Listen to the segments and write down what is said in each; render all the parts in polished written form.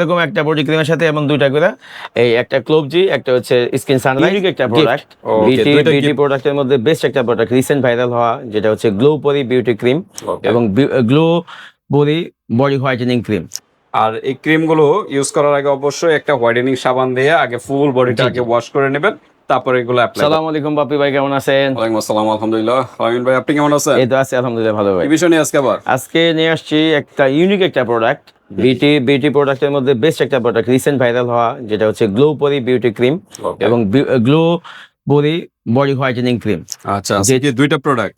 এরকম একটা বডি ক্রিমের সাথে এমন দুইটা করে এই একটা ক্লোবজি, একটা হচ্ছে স্কিন সানলাইট একটা প্রোডাক্ট। বিউটি প্রোডাক্টের মধ্যে বেস্ট একটা প্রোডাক্ট, রিসেন্ট ভাইরাল হওয়া, যেটা হচ্ছে গ্লো পরি বিউটি ক্রিম এবং গ্লো পরি বডি হোয়াইটেনিং ক্রিম। আর এই ক্রিম গুলো ইউজ করার আগে অবশ্যই একটা হোয়াইটেনিং সাবান দিয়ে আগে ফুল বডিটা আগে ওয়াশ করে নেবেন, তারপরে এগুলো অ্যাপ্লাই। আসসালামু আলাইকুম বাপি ভাই, কেমন আছেন? ওয়ালাইকুম আসসালাম, আলহামদুলিল্লাহ। আমিন ভাই, আপনি কেমন আছেন? এই তো আছি আলহামদুলিল্লাহ, ভালো ভাই। এই বিষয় নিয়ে আজকে নিয়ে আসছি একটা ইউনিক একটা প্রোডাক্ট, বিউটি প্রোডাক্টের মধ্যে বেস্ট একটা প্রোডাক্ট, রিসেন্ট ভাইরাল হওয়া, যেটা হচ্ছে গ্লো পরি বিউটি ক্রিম এবং গ্লো পরি বডি হোয়াইটেনিং ক্রিম। আচ্ছা, যে দুইটা প্রোডাক্ট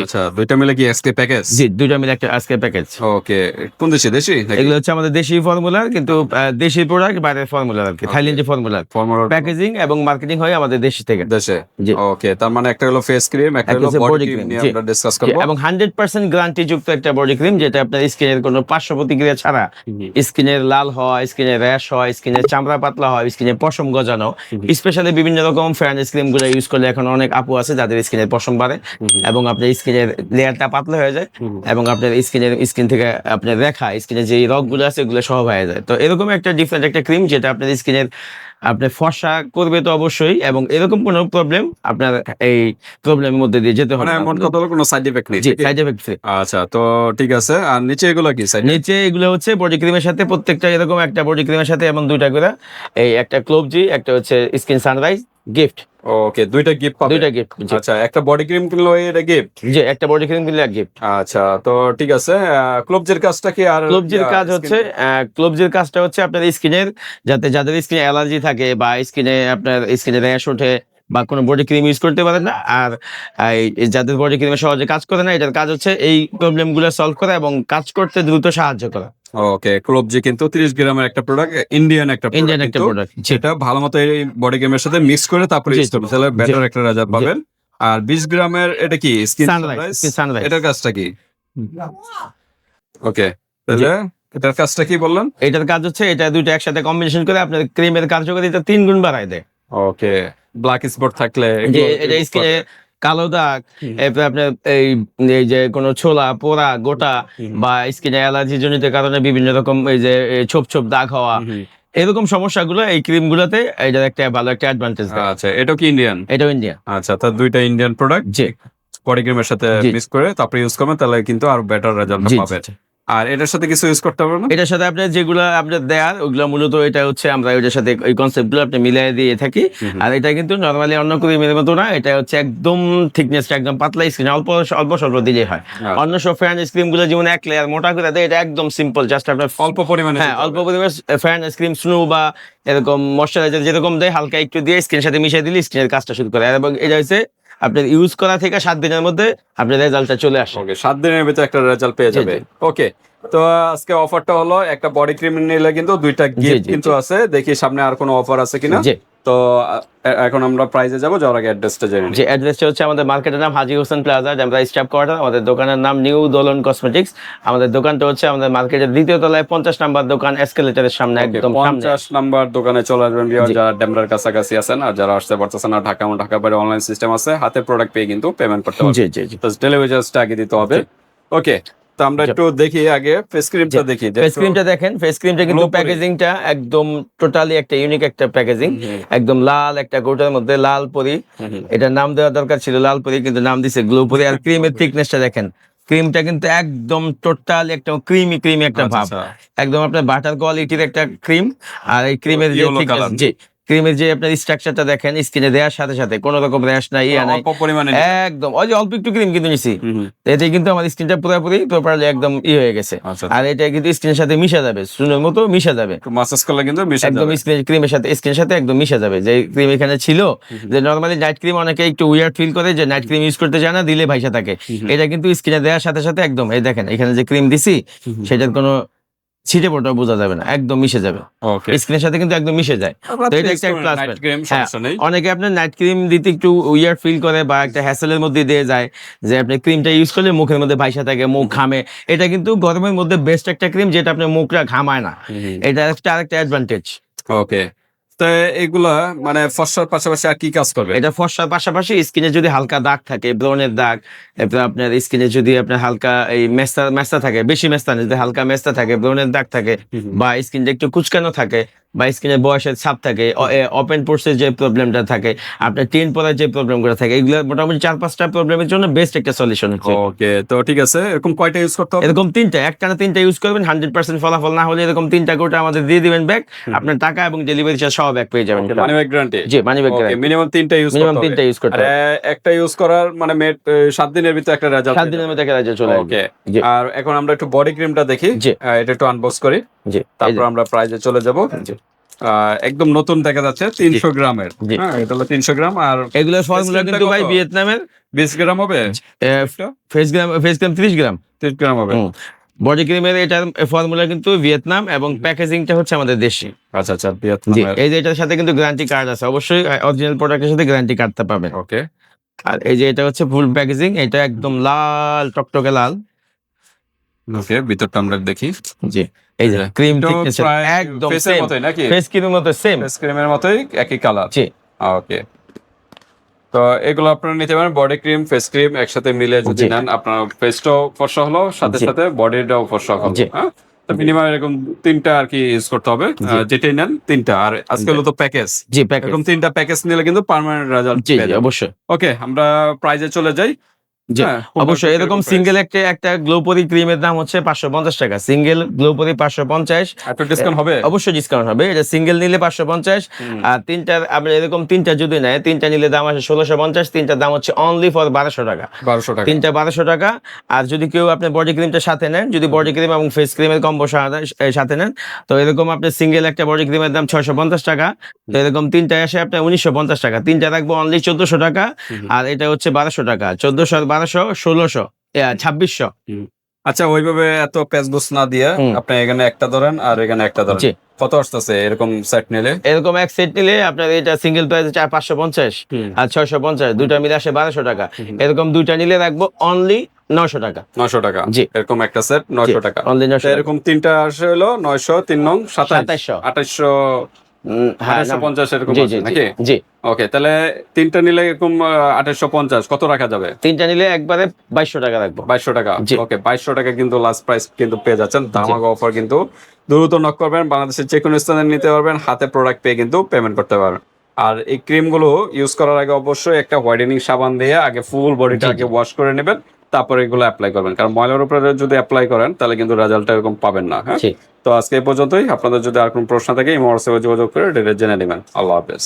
আচ্ছা, দুইটা মিলে কি এসকে প্যাকেজ? জি, দুইটা মিলে একটা আজকে প্যাকেজ। ওকে, কোন দেশি এগুলো হচ্ছে আমাদের দেশি ফর্মুলা, কিন্তু দেশি প্রোডাক্ট বাইরের ফর্মুলা আর কি, থাইল্যান্ডের ফর্মুলা। প্যাকেজিং এবং মার্কেটিং হয় আমাদের দেশ থেকে। ওকে, তার মানে একটা হলো ফেস ক্রিম, একটা হলো বডি ক্রিম নিয়ে আমরা ডিসকাস করব। এবং 100% গ্যারান্টি যুক্ত একটা বডি ক্রিম, যেটা আপনার স্কিনের কোনো পার্শ্ব প্রতিক্রিয়া ছাড়া, স্কিনের লাল হওয়া, স্কিনের র্যাশ হয়, স্কিনের চামড়া পাতলা হয়, স্কিনের পশম গজানো, স্পেশালি বিভিন্ন রকম ফেয়ারনেস ক্রিম গুলো ইউজ করলে এখন অনেক আপু আছে যাদের স্কিনের পশম বাড়ে এবং আপনার স্কিনের লেয়ারটা পাতলা হয়ে যায় এবং আপনার স্কিন থেকে আপনার রেখা, স্কিনের যে রগগুলো আছে এগুলো সহ হয়ে যায়। তো এরকম একটা ডিফারেন্ট একটা ক্রিম, যেটা আপনার স্কিনের আপনার ফর্সা করবে তো অবশ্যই, এবং এরকম কোনো প্রবলেম আপনার এই প্রবলেমের মধ্যে দিয়ে যেতে হবে, এমন কত কোনো সাইড ইফেক্ট নেই। জি, সাইড ইফেক্ট ফ্রি। আচ্ছা, তো ঠিক আছে। আর নিচে এগুলো কি সাইড? নিচে এগুলো হচ্ছে বডি ক্রিমের সাথে, প্রত্যেকটা এরকম একটা বডি ক্রিমের সাথে এমন দুইটা করে এই একটা ক্লোবজি, একটা হচ্ছে স্কিন সানরাইজ গিফট। ওকে, দুইটা গিফট পাবে। দুইটা গিফট। আচ্ছা, একটা বডি ক্রিম কিনলো, এটা গিফট। জি, একটা বডি ক্রিম কিনলে এক গিফট। আচ্ছা, তো ঠিক আছে। ক্লোবজের কাজটা কি? আর ক্লোবজির কাজ হচ্ছে, ক্লোবজির কাজটা হচ্ছে আপনার স্কিনের, যাদের স্কিনে অ্যালার্জি থাকে বা স্কিনে আপনার স্কিনে র্যাশ ওঠে বা কোনো বডি ক্রিম ইউজ করতে পারে না, আর যাদের বডি ক্রিমে সহজে কাজ করে না, এটার কাজ হচ্ছে এই প্রবলেম গুলো সলভ করা এবং কাজ করতে দ্রুত সাহায্য করা। ওকে, ক্লোবজি কিন্তু 30 গ্রামের একটা প্রোডাক্ট, ইন্ডিয়ান একটা প্রোডাক্ট, যেটা ভালো মতো এই বডি ক্রিমের সাথে মিক্স করে তারপরে ইউজ করবেন, তাহলে বেটার একটা রেজাল্ট পাবেন। আর 20 গ্রামের এটা কি স্কিন সানরাইজ, এটার কাজটা কি? ওকে, তাহলে এটার কাজটা কি বললেন? এটার কাজ হচ্ছে এটা দুইটা একসাথে কম্বিনেশন করে আপনার ক্রিমের কার্যকারিতা 3 গুণ বাড়ায় দেয়। ওকে, ব্ল্যাক স্পট থাকলে, এটা স্কিনে কালো দাগ, এরপরে আপনার এই যে কোনো ছোলা পোড়া গোটা বা স্কিনে অ্যালার্জি জনিত কারণে বিভিন্ন রকম এই যে ছোপ ছোপ দাগ হওয়া, এরকম সমস্যাগুলো এই ক্রিম গুলোতে এটার একটা ভালো একটা অ্যাডভান্টেজ। আচ্ছা, এটাও কি ইন্ডিয়ান? এটাও ইন্ডিয়ান। আচ্ছা, তার দুইটা ইন্ডিয়ান প্রোডাক্ট জি, বডি ক্রিমের সাথে মিক্স করে তারপরে ইউজ করবেন, তাহলে কিন্তু আরো বেটার রেজাল্ট পাবেন। আর এটার সাথে কিছু ইউজ করতে হবে না? এটার সাথে আপনার যেগুলো আপনার দেয়ার ওগুলো মূলত এটা হচ্ছে আমরা ওইটার সাথে ওই কনসেপ্ট গুলো আপনি মিলিয়ে দিয়ে থাকি। আর এটা কিন্তু নরমালি অন্য ক্রিমের মতো না, এটা হচ্ছে একদম থিকনেসটা একদম পাতলা, স্কিন অল্প স্বল্প দিলেই হয়। অন্য সব ফেয়ারনেস ক্রিম গুলো যেমন এক লেয়ার মোটা করে দেয়, এটা একদম সিম্পল, জাস্ট আপনার অল্প পরিমাণে ফেয়ারনেস ক্রিম স্নো বা এরকম ময়শ্চারাইজার যেরকম দেয় হালকা একটু দিয়ে স্কিনের সাথে মিশিয়ে দিলে স্কিনের কাজটা শুরু করে। এবং এটা হচ্ছে আপনার ইউজ করা থেকে 7 দিনের মধ্যে আপনার রেজাল্টটা চলে আসে। ওকে, 7 দিনের ভিতরে একটা রেজাল্ট পেয়ে যাবে। ওকে, তো আজকে অফারটা হলো একটা বডি ক্রিম নিলে কিন্তু দুইটা গিফট কিন্তু আছে। দেখি সামনে আর কোনো অফার আছে কিনা। তো এখন আমরা প্রাইজে যাব, যাওয়ার আগে অ্যাড্রেসটা জেনে নিই। যে অ্যাড্রেসটা হচ্ছে আমাদের মার্কেটের নাম হাজী হোসেন প্লাজা, আমরা স্টাফ কোয়ার্টার। আমাদের দোকানের নাম নিউ দোলন কসমেটিক্স। আমাদের দোকানটা হচ্ছে আমাদের মার্কেটের 2য় তলায় 50 নাম্বার দোকান, এসকেলেটরের সামনে, একদম 50 নাম্বার দোকানে চলে আসবেন যারা ডেমরার কাছাকাছি আছেন। আর যারা আসতে পারতেছেন না, ঢাকা বাইরে অনলাইন সিস্টেম আছে, হাতে প্রোডাক্ট পেয়ে কিন্তু পেমেন্ট করতে হবে। তো ডেলিভারি চার্জটা আগে দিতে হবে। ওকে, তো আমরা একটু দেখি আগে ফেস ক্রিমটা দেখি। ফেস ক্রিমটা দেখেন, ফেস ক্রিমটা কিন্তু প্যাকেজিংটা একদম টোটালি একটা ইউনিক একটা প্যাকেজিং, একদম লাল একটা কোটার মধ্যে লাল পরি। এটা নাম দেওয়া দরকার ছিল লাল পরি, কিন্তু নাম দিছে গ্লো পরি। আর ক্রিমের থিকনেসটা দেখেন, ক্রিমটা কিন্তু একদম টোটাল একটা ক্রিমি একটা ভাব, একদম আপনার বাটার কোয়ালিটির একটা ক্রিম। আর এই ক্রিমের যে ক্রিমের যে আপনার স্ট্রাকচারটা দেখেন, স্কিনে দেওয়ার সাথে সাথে কোনো রকম র্যাশ নাই, একদম ওই যে অল্প একটু ক্রিম কিন্তু নিছি, এতে কিন্তু আমার স্কিনটা পুরোপুরি প্রপারলি একদম হয়ে গেছে। আর এটা কিন্তু স্কিনের সাথে মিশে যাবে, সুন্দর মতো মিশে যাবে, মাসাজ করলে কিন্তু একদম ক্রিমের সাথে স্কিনের সাথে একদম মিশে যাবে। যে ক্রিম এখানে ছিল, যে নরমালি নাইট ক্রিম অনেকে একটু উইয়ার্ড ফিল করে যে নাইট ক্রিম ইউজ করতে চায় না, দিলে ভাইসা থাকে। এটা কিন্তু স্কিনে দেওয়ার সাথে সাথে একদম এই দেখেন এখানে যে ক্রিম দিছি সেটার কোনো ছিটে ফোটা বোঝা যাবে না, একদম মিশে যাবে, স্কিনের সাথে কিন্তু একদম মিশে যায়। তো এটা একটা প্লাস পয়েন্ট। অনেকে আপনার নাইট ক্রিম দিতে একটু উইয়ার্ড ফিল করে বা একটা হ্যাসেলের মধ্যে দিয়ে যায়, যে আপনি ক্রিমটা ইউজ করলে মুখের মধ্যে ভাইসা থাকে, মুখ ঘামে। এটা কিন্তু গরমের মধ্যে বেস্ট একটা ক্রিম, যেটা আপনার মুখটা ঘামায় না, এটা আরেকটা অ্যাডভান্টেজ। ওকে, তো এগুলা মানে ফর্সার পাশাপাশি আর কি কাজ করবে? এটা ফর্সার পাশাপাশি স্কিনে যদি হালকা দাগ থাকে, ব্রণের দাগ, এরপর আপনার স্কিনে যদি আপনার হালকা এই মেস্তা মেস্তা থাকে, বেশি মেস্তা না, যদি হালকা মেস্তা থাকে, ব্রণের দাগ থাকে, বা স্কিনটা একটু কুচকানো থাকে, বা স্কিনে বয়সের ছাপ থাকে, ওপেন পোর্সের যে প্রবলেমটা থাকে, আপনার টিন পড়ার যে প্রবলেমগুলো থাকে, এগুলো মোটামুটি 4-5টা প্রবলেমের জন্য বেস্ট একটা সলিউশন হচ্ছে। ওকে, তো ঠিক আছে, এরকম কয়টা ইউজ করতে হবে? এরকম তিনটা, একটা না তিনটা ইউজ করবেন, 100% ফলাফল না হলে এরকম তিনটা গোটা আমাদের দিয়ে দিবেন ব্যাগ, আপনার টাকা এবং ডেলিভারি চার্জ সহ ব্যাগ পেয়ে যাবেন। Money back guarantee? জি, মানি ব্যাগ গ্যারান্টি। মিনিমাম 3টা ইউজ করতে হবে। মিনিমাম 3টা ইউজ করতে আর হবে। একটা ইউজ করার মানে 7 দিনের ভিতরে একটা রেজাল্ট। 7 দিনের মধ্যে একটা রেজাল্ট চলে আসবে। ওকে, জি আর এখন আমরা একটু বডি ক্রিমটা দেখি। জি এটা একটু আনবক্স করি, জি, তারপর আমরা প্রাইজে চলে যাব। জি একদম নতুন দেখা যাচ্ছে, 300 গ্রামের। জি। হ্যাঁ, এটা হলো 300 গ্রাম। আর এগুলোর ফর্মুলা কিন্তু ভাই কত? ভিয়েতনামের। 20 গ্রাম হবে? ফেস গ্রাম 30 গ্রাম। 30 গ্রাম হবে। বডি ক্রিমের এটার ফর্মুলা কিন্তু ভিয়েতনাম, এবং প্যাকেজিংটা হচ্ছে আমাদের দেশি। আচ্ছা আচ্ছা, জি, ভিয়েতনামের। এই যে এটার সাথে কিন্তু গ্যারান্টি কার্ড আছে, অবশ্যই অরিজিনাল প্রোডাক্টের সাথে গ্যারান্টি কার্ডটা পাবেন। ওকে, আর এই যে এটা হচ্ছে ফুল প্যাকেজিং, এটা একদম লাল টকটকে লাল। ওকে, ভিতরটা আমরা দেখি। জি, এই যে ক্রিম এটাও থিকনেস প্রায় একদম ফেসের সেম, মতোই নাকি? ফেস ক্রিমের মতো সেম। ফেস ক্রিমের মতোই, একই কালার। জি ওকে, তো এগুলো আপনারা নিতে পারেন, বডি ক্রিম ফেস ক্রিম একসাথে মিলে যদি জি। নেন, আপনার ফেসটাও ফর্সা হলো, সাথে জি। সাথে বডিটাও ফর্সা হলো। জি। হ্যাঁ, তো মিনিমাম এরকম 3টা আর কি ইউজ করতে হবে, যেটাই নেন 3টা। আর আজকে হলো তো প্যাকেজ, জি প্যাকেজ। এরকম 3টা প্যাকেজ নিলে কিন্তু পার্মানেন্ট রেজাল্ট জি পেয়ে জি যাবেন। অবশ্যই। ওকে, আমরা প্রাইজে চলে যাই। জি হ্যাঁ, অবশ্যই। এরকম price? সিঙ্গেল একটা গ্লোপরি ক্রিমের দাম হচ্ছে 550 টাকা, সিঙ্গেল গ্লোপরি 550। একটু ডিসকাউন্ট হবে? অবশ্যই ডিসকাউন্ট হবে, এটা সিঙ্গেল নিলে 550। আর তিনটার আপনি এরকম তিনটা যদি নেয়, তিনটা নিলে দাম আছে 1650, তিনটার দাম হচ্ছে অনলি ফর 1200 টাকা। 1200 টাকা। তিনটা 1200 টাকা। আর যদি কেউ আপনি বডি ক্রিমটা সাথে নেন, যদি বডি ক্রিম এবং ফেস ক্রিমের কম্বো সাথে নেন, তো এরকম আপনি সিঙ্গেল একটা বডি ক্রিমের দাম 650 টাকা, তো এরকম তিনটায় আসে আপনার 1950 টাকা। তিনটা রাখবো অনলি 1400 টাকা। আর এটা হচ্ছে 1200 টাকা, 1400 আর 1200 1600, 2600। আচ্ছা, ওইভাবে এত প্যাচগোছ না দিয়ে আপনি এখানে একটা ধরেন আর এখানে একটা ধরেন, জি। কত আসতেছে এরকম সেট নিলে? এরকম এক সেট নিলে আপনার এটা সিঙ্গেল প্রাইস 550 আর 650, দুইটা মিলে আসে 1200 টাকা। এরকম দুইটা নিলে রাখবো অনলি 900 টাকা। 900 টাকা। জি। এরকম একটা সেট 900 টাকা। অনলি 900 টাকা। এরকম তিনটা আসে হলো 900, 3 নং 2700, 2800, হ্যাঁ 2850 এরকম জি আছে জি নাকি? জি। ওকে, তাহলে তিনটা নিলে এরকম 2850 কত রাখা যাবে? তিনটা নিলে একবারে 2200 টাকা রাখবো। 2200 টাকা। জি। ওকে, 2200 টাকা কিন্তু লাস্ট প্রাইস কিন্তু পেয়ে যাচ্ছেন, ধামাকা অফার কিন্তু। দ্রুত নক করবেন, বাংলাদেশের যে কোনো স্থানে নিতে পারবেন, হাতে প্রোডাক্ট পেয়ে কিন্তু পেমেন্ট করতে পারবেন। আর এই ক্রিমগুলো ইউজ করার আগে অবশ্যই একটা হোয়াইটেনিং সাবান দিয়ে আগে ফুল বডিটা আগে ওয়াশ করে নেবেন, তারপরে এগুলো অ্যাপ্লাই করবেন, কারণ ময়লার উপরে যদি অ্যাপ্লাই করেন তাহলে কিন্তু রেজাল্টটা এরকম পাবেন না। হ্যাঁ, জি। তো আজকে এই পর্যন্তই। আপনাদের যদি আর কোনো প্রশ্ন থাকে এই হোয়াটসঅ্যাপে যোগাযোগ করে ডিটেইলস জেনে নেবেন। আল্লাহ হাফেজ।